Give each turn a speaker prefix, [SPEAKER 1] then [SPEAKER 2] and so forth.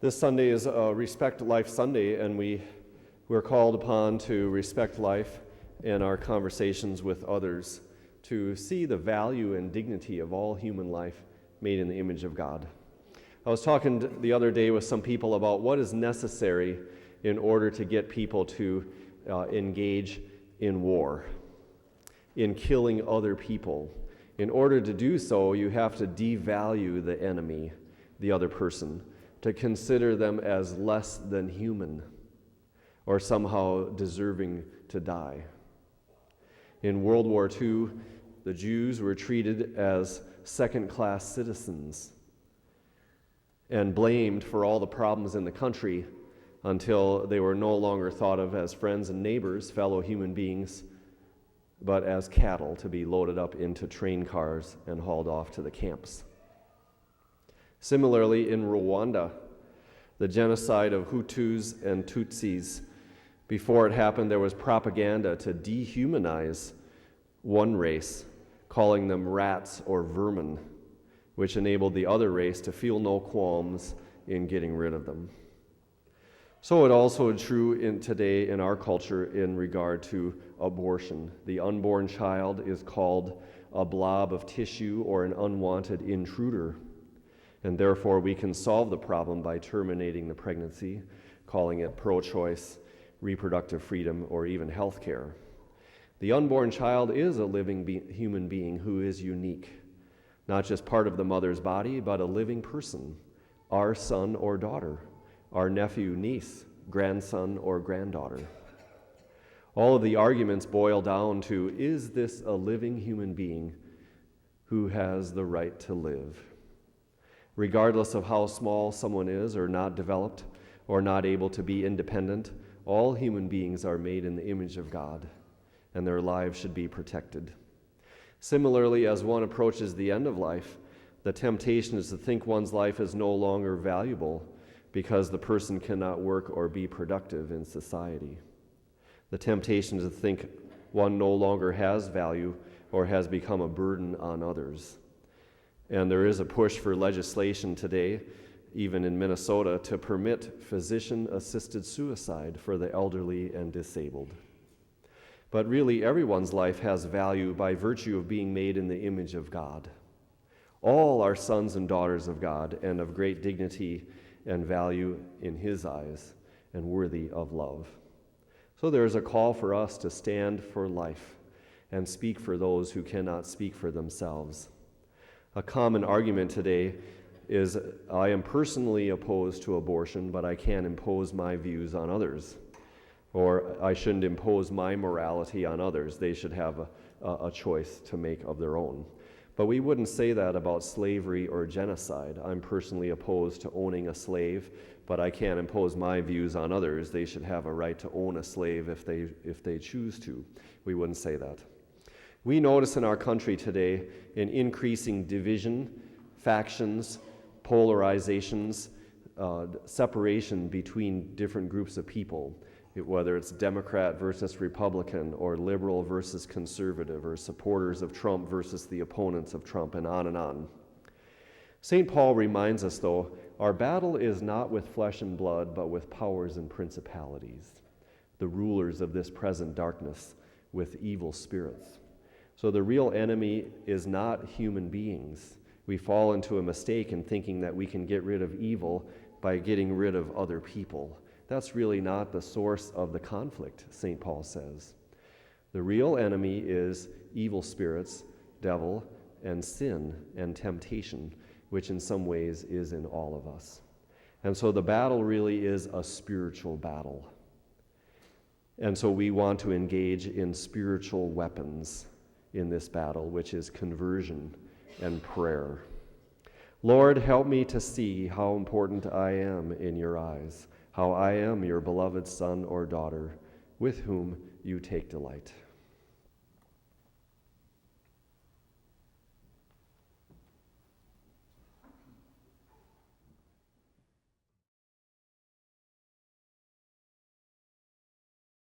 [SPEAKER 1] This Sunday is Respect Life Sunday, and we're called upon to respect life in our conversations with others, to see the value and dignity of all human life made in the image of God. I was talking the other day with some people about what is necessary in order to get people to engage in war, in killing other people. In order to do so, you have to devalue the enemy, the other person, to consider them as less than human or somehow deserving to die. In World War II, the Jews were treated as second-class citizens and blamed for all the problems in the country until they were no longer thought of as friends and neighbors, fellow human beings, but as cattle to be loaded up into train cars and hauled off to the camps. Similarly, in Rwanda, the genocide of Hutus and Tutsis, before it happened, there was propaganda to dehumanize one race, calling them rats or vermin, which enabled the other race to feel no qualms in getting rid of them. So it also is true today in our culture in regard to abortion. The unborn child is called a blob of tissue or an unwanted intruder, and therefore we can solve the problem by terminating the pregnancy, calling it pro-choice, reproductive freedom, or even health care. The unborn child is a living human being who is unique, not just part of the mother's body, but a living person, our son or daughter, our nephew, niece, grandson, or granddaughter. All of the arguments boil down to, is this a living human being who has the right to live? Regardless of how small someone is or not developed or not able to be independent, all human beings are made in the image of God, and their lives should be protected. Similarly, as one approaches the end of life, the temptation is to think one's life is no longer valuable because the person cannot work or be productive in society. The temptation is to think one no longer has value or has become a burden on others. And there is a push for legislation today, even in Minnesota, to permit physician-assisted suicide for the elderly and disabled. But really, everyone's life has value by virtue of being made in the image of God. All are sons and daughters of God and of great dignity and value in His eyes and worthy of love. So there is a call for us to stand for life and speak for those who cannot speak for themselves. A common argument today is, I am personally opposed to abortion, but I can't impose my views on others. Or I shouldn't impose my morality on others. They should have a choice to make of their own. But we wouldn't say that about slavery or genocide. I'm personally opposed to owning a slave, but I can't impose my views on others. They should have a right to own a slave if they choose to. We wouldn't say that. We notice in our country today an increasing division, factions, polarizations, separation between different groups of people, whether it's Democrat versus Republican, or liberal versus conservative, or supporters of Trump versus the opponents of Trump, and on and on. St. Paul reminds us, though, our battle is not with flesh and blood, but with powers and principalities, the rulers of this present darkness, with evil spirits. So the real enemy is not human beings. We fall into a mistake in thinking that we can get rid of evil by getting rid of other people. That's really not the source of the conflict, St. Paul says. The real enemy is evil spirits, devil, and sin and temptation, which in some ways is in all of us. And so the battle really is a spiritual battle. And so we want to engage in spiritual weapons in this battle, which is conversion and prayer. Lord, help me to see how important I am in your eyes, how I am your beloved son or daughter, with whom you take delight.